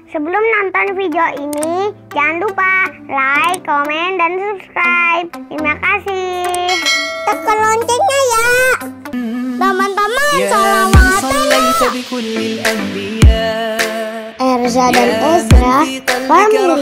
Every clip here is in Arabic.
Sebelum nonton video ini, jangan lupa like, komen, dan subscribe. Terima kasih. Tekan loncengnya ya. Teman-teman, salawatan. Erza dan Ezra Family.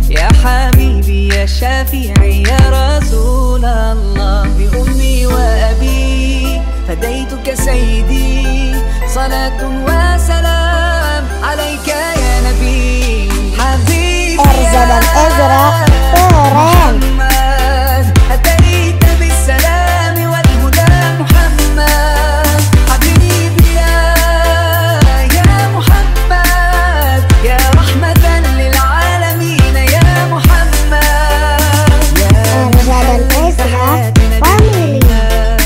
يا حبيبي يا شافعي يا رسول الله بأمي وأبي فديتك سيدي صلاة وسلام عليك يا نبي حبيبي Erza dan Ezra keren. محمد أتيت بالسلام والهدى محمد حبيبي يا محمد يا رحمة للعالمين يا محمد Erza dan Ezra Family.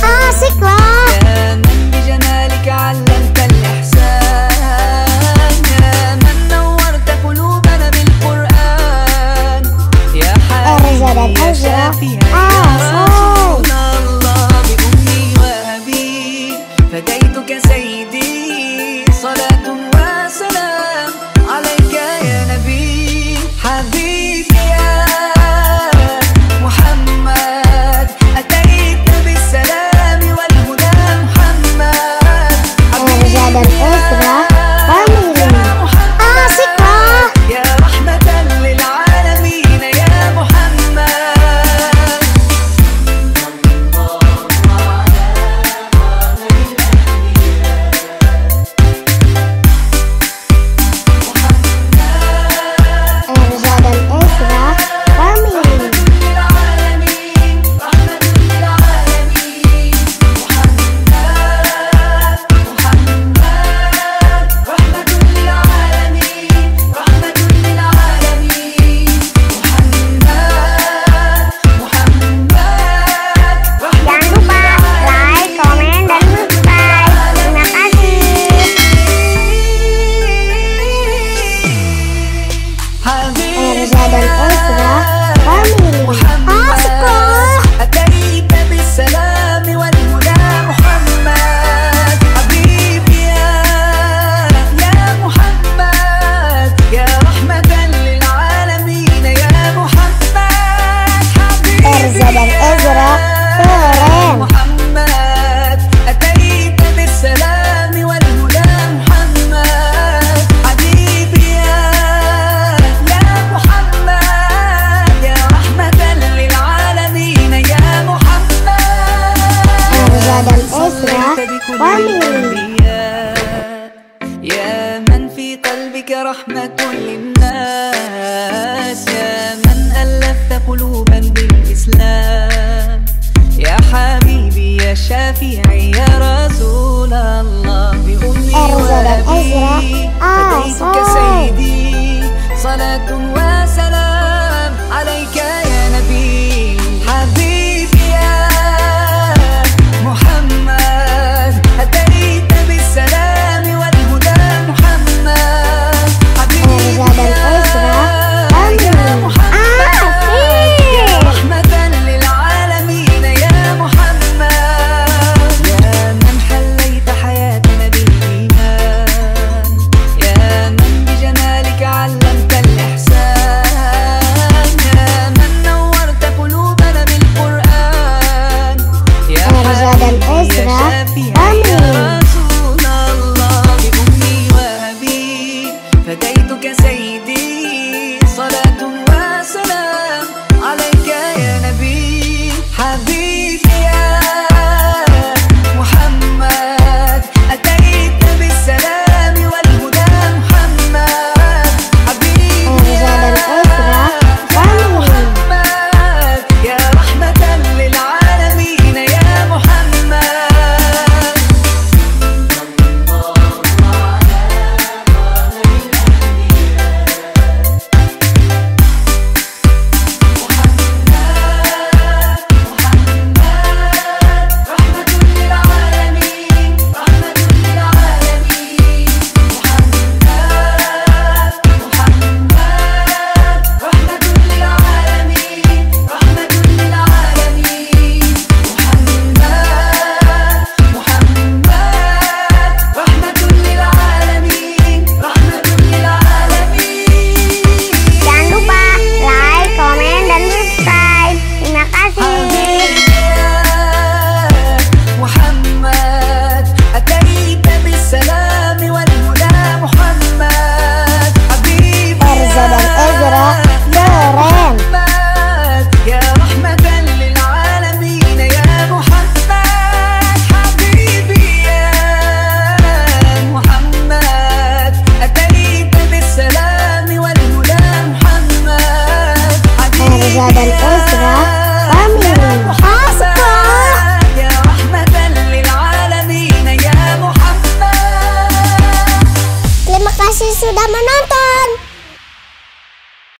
Asik lah. يا من بجمالك علمت الإحسان يا من نورت قلوبنا بالقرآن يا Erza dan حبيبي يا Ezra شافعي يا asal. رسول الله بأمي وأبي فديتك سيدي صلاة وسلام عليك يا نبي حبيبي يا محمد أتيت بالسلام والهدى محمد Erza dan Ezra Family. Asik lah. يا رحمة للعالمين يا محمد Erza dan Ezra Family. للعالمين رحمة للعالمين محمد رحمة للعالمين رحمة للعالمين Jangan lupa like, komen, dan subscribe. Terima kasih. Erza dan Ezra Family. Asik lah. أتيت بالسلام والهدى محمد حبيبي يا محمد يا رحمة للعالمين يا محمد حبيبي Erza dan Ezra keren. محمد أتيت بالسلام والهدى محمد حبيبي يا محمد يا رحمة للعالمين يا محمد Erza dan Ezra Family. يا من في قلبك رحمة للناس يا من ألفت قلوبا بالإسلام يا حبيبي يا شافعي يا رسول الله بأمي Erza dan Ezra وأبي فديتك asal. سيدي صلاة وسلام عليك يا نبي حبيبي يا محمد أتيت بالسلام والهدى محمد حبيبي Erza dan Ezra يا Family. محمد يا Asik. رحمة للعالمين يا محمد يا من حليت حياتنا بالإيمان يا من بجمالك علمت الإحسان dan Ezra pamit.